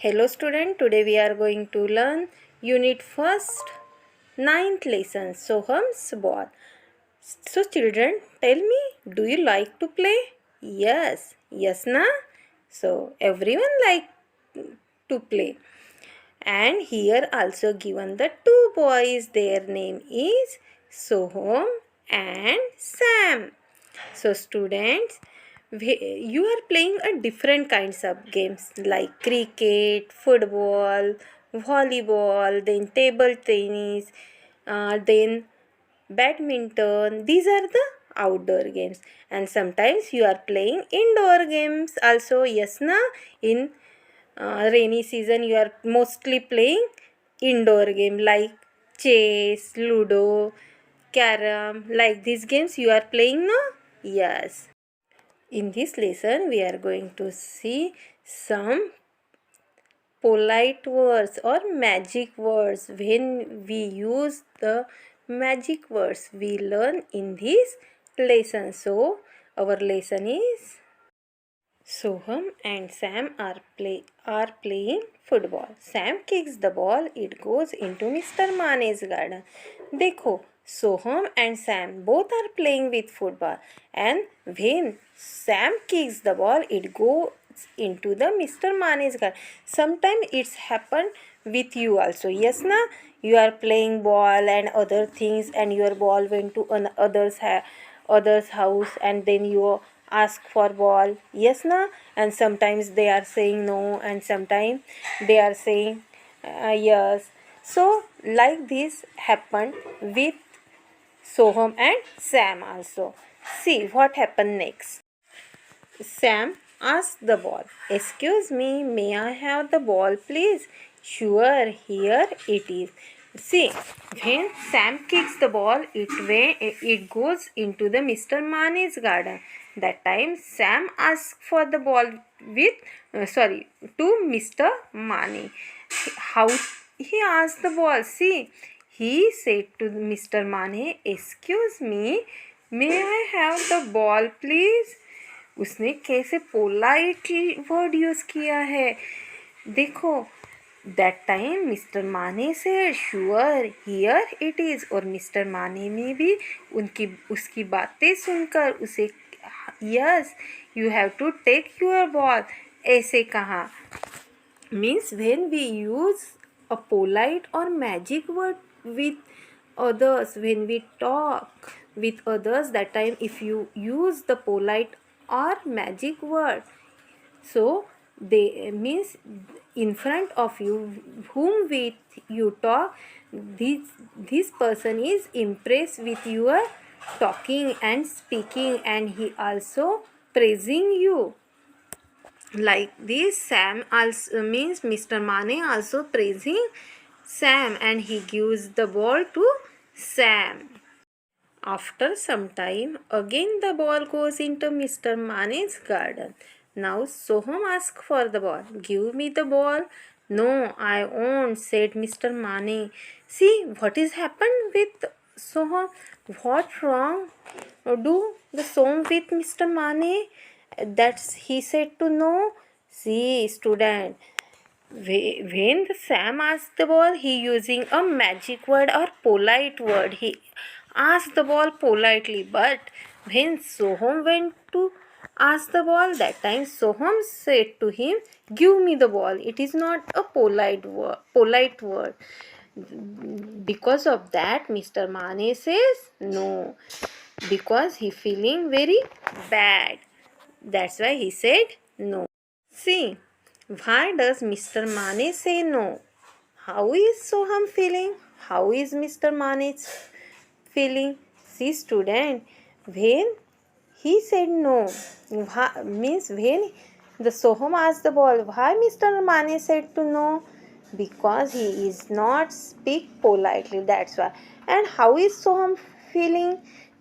Hello student, today we are going to learn unit first, ninth lesson, Soham's ball. So children, tell me, do you like to play? Yes na? So everyone like to play. And here also given the two boys, their name is Soham and Sam. So students, you are playing a different kinds of games like cricket, football, volleyball, then table tennis, then badminton. These are the outdoor games, and sometimes you are playing indoor games also. Yes na? In rainy season you are mostly playing indoor game like chess, ludo, carom, like these games you are playing now. Yes, in this lesson we are going to see some polite words or magic words. When we use the magic words we learn in this lesson. So our lesson is Soham and Sam are playing football. Sam kicks the ball. It goes into Mr. Mane's garden. देखो, Soham and Sam both are playing with football, and when Sam kicks the ball, it goes into the Mr. Mane's garden. Sometimes it's happened with you also. Yes na? You are playing ball and other things, and your ball went to other's house, and then you ask for ball. Yes na? And sometimes they are saying no, and sometimes they are saying yes. So like this happened with Soham and Sam also. See what happened next. Sam asked the ball, "Excuse me, may I have the ball, please?" "Sure, here it is." See, when Sam kicks the ball, it goes into the Mr. Mane's garden. That time Sam asked for the ball to Mr. Mane. How he asked the ball? See, he said to Mr. Mane, "Excuse me, may I have the ball, please?" उसने कैसे polite word use किया है, देखो. That time mister Mane say sure here it is, और mister Mane में भी उसकी बातें सुनकर उसे yes you have to take your ball ऐसे कहा. Means when we use a polite और magic word with others, when we talk with others, that time if you use the polite or magic word, so they means in front of you whom with you talk, this person is impressed with your talking and speaking, and he also praising you. Like this, Sam also means Mr. Mane also praising Sam, and he gives the ball to Sam. After some time, again the ball goes into Mr. Mane's garden. Now Soham asks for the ball. "Give me the ball." "No, I won't," said Mr. Mane. See what is happened with Soham? What wrong do the Soham with Mr. Mane? That's he said to no. See student, when the Sam asked the ball, he using a magic word or polite word. He asked the ball politely, but when Soham went to ask the ball, that time Soham said to him, "Give me the ball." It is not a polite word. Because of that, Mr. Mane says no, because he feeling very bad. That's why he said no. See, why does Mr. Mane say no? How is Soham feeling? How is Mr. Mane feeling? See student, when he said no, means when the Soham asked the ball, why Mr. Mane said to no? Because he is not speak politely, that's why. And how is Soham feeling?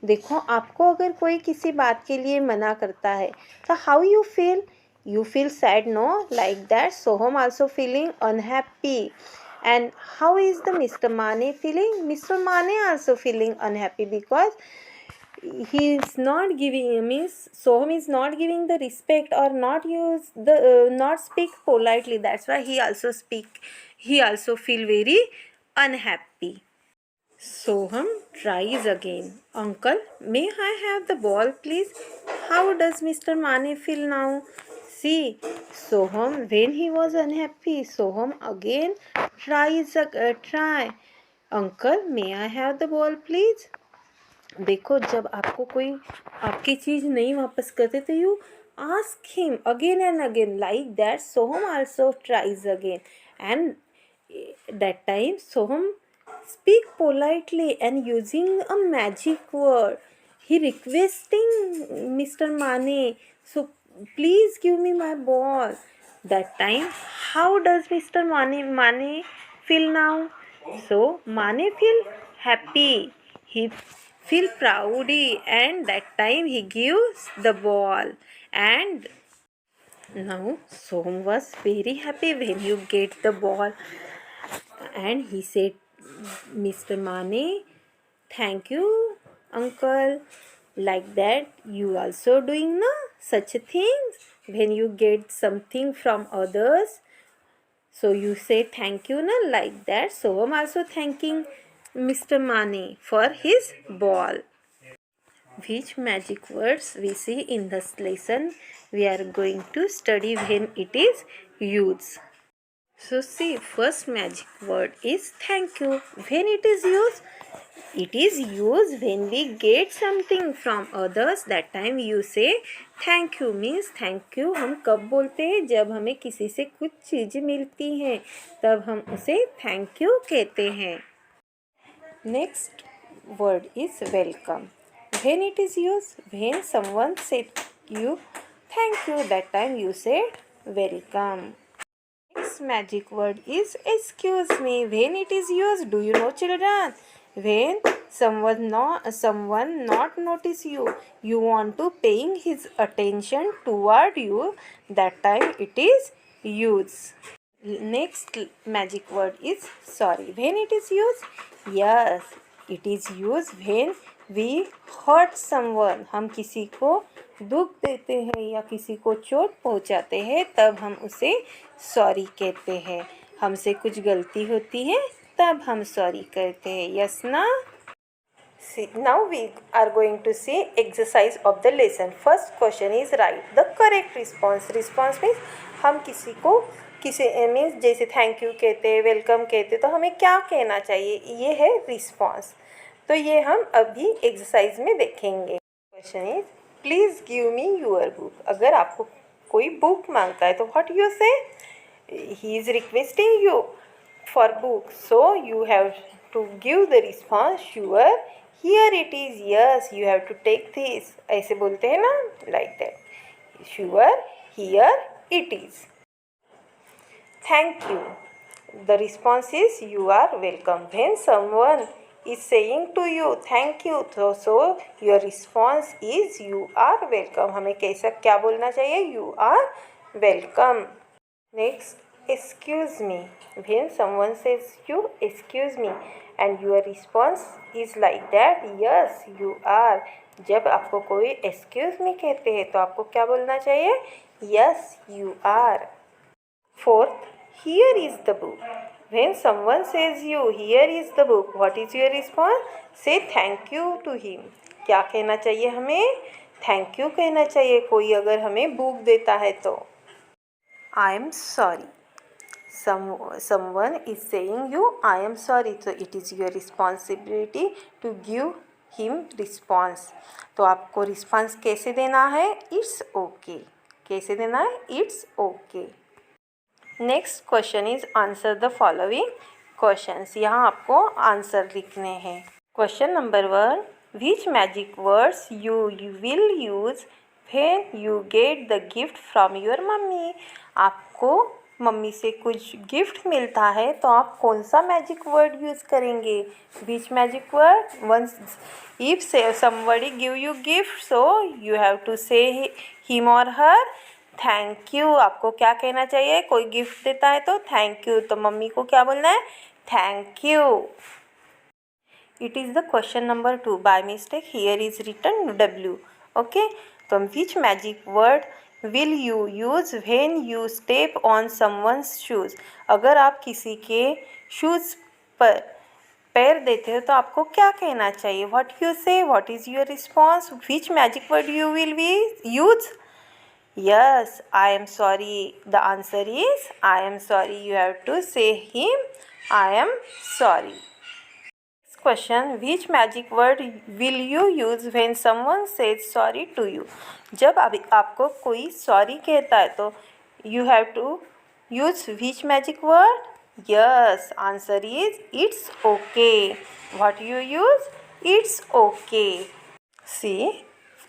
देखो, आपको अगर कोई किसी बात के लिए मना करता है तो how you feel? You feel sad, no? Like that, Soham also feeling unhappy. And how is the Mr. Mane feeling? Mr. Mane also feeling unhappy, because he is not giving, means Soham is not giving the respect or not use the not speak politely. That's why he also feel very unhappy. Soham tries again. Uncle, may I have the ball please? How does Mr. Mane feel now? See, Soham, when he was unhappy, Soham again try. Uncle, may I have the ball please? देखो, जब आपको कोई आपकी चीज़ नहीं वापस करते तो you ask him again and again like that. Soham also tries again and that time Soham speak politely and using a magic word. He requesting Mr. Mane, so please give me my ball. That time, how does Mr. Mane feel now? So Mane feel happy. He feel proudy, and that time he gives the ball. And now Soham was very happy when you get the ball, and he said, Mr. Mane, thank you, uncle. Like that, you also doing na such a things when you get something from others. So you say thank you na, like that. So I'm also thanking Mr. Mane for his ball. Which magic words we see in this lesson we are going to study when it is used. So see, first magic word is thank you. When it is used when we get something from others. That time you say thank you. Means thank you हम कब बोलते हैं? जब हमें किसी से कुछ चीज़ मिलती हैं तब हम उसे thank you कहते हैं. Next word is welcome. When it is used, when someone said you thank you, that time you said welcome. Next magic word is excuse me. When it is used, do you know, children? When someone not notice you, you want to paying his attention toward you, that time it is used. Next magic word is sorry. When it is used, yes, it is used when we hurt someone. हम किसी को दुख देते हैं या किसी को चोट पहुंचाते हैं तब हम उसे सॉरी कहते हैं. हमसे कुछ गलती होती है तब हम सॉरी कहते हैं. यस ना? Now we are going to see exercise of the lesson. First question is write the correct response. Response means हम किसी मीन्स जैसे थैंक यू कहते हैं, वेलकम कहते, तो हमें क्या कहना चाहिए, ये है रिस्पॉन्स. तो ये हम अभी एक्सरसाइज में देखेंगे. Question is please give me your book. अगर आपको कोई बुक मांगता है तो what you say? He is requesting you for book, so you have to give the response your. Here it is, yes you have to take this. ऐसे बोलते हैं ना, like that. Sure, here it is. Thank you. The response is you are welcome. When someone is saying to you thank you, so your response is you are welcome. हमें कैसा क्या बोलना चाहिए? You are welcome. Next, excuse me. When someone says you excuse me and your response is like that, yes you are. जब आपको कोई excuse me कहते हैं तो आपको क्या बोलना चाहिए? Yes you are. Fourth, here is the book. When someone says you, here is the book, what is your response? Say thank you to him. क्या कहना चाहिए हमें? थैंक यू कहना चाहिए. कोई अगर हमें बुक देता है तो I am sorry. Someone is saying you I am sorry, so it is your responsibility to give him response. तो आपको रिस्पॉन्स कैसे देना है? It's okay. कैसे देना है? It's okay. Next question is answer the following questions. यहाँ आपको आंसर लिखने हैं. Question number 1, which magic words you will use when you get the gift from your mummy. आपको मम्मी से कुछ गिफ्ट मिलता है तो आप कौन सा मैजिक वर्ड यूज़ करेंगे? Which magic word? Once if somebody give you gift, so you have to say him और हर थैंक यू. आपको क्या कहना चाहिए? कोई गिफ्ट देता है तो थैंक यू, तो मम्मी को क्या बोलना है? Thank you. It is the question number 2. By mistake here is written W. Okay. तो which magic word will you use when you step on someone's shoes? अगर आप किसी के शूज़ पर पैर देते हो तो आपको क्या कहना चाहिए? What you say? What is your response? Which magic word you will be use? Yes, I am sorry. The answer is I am sorry. You have to say him I am sorry. Next question, which magic word will you use when someone says sorry to you? जब आपको कोई sorry कहता है तो you have to use which magic word? Yes, answer is it's okay. What you use? It's okay. See,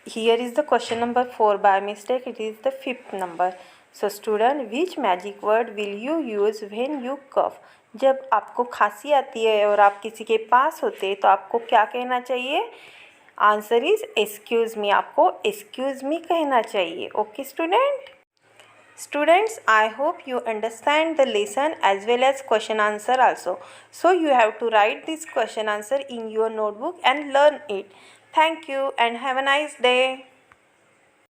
here is the question number 4. By mistake it is the 5th number. So student, which magic word will you use when you cough? जब आपको खांसी आती है और आप किसी के पास होते हैं तो आपको क्या कहना चाहिए? Answer is excuse me. आपको एक्सक्यूज मी कहना चाहिए. Okay student. Students, I hope you understand the lesson as well as question answer also. So you have to write this question answer in your notebook and learn it. Thank you and have a nice day.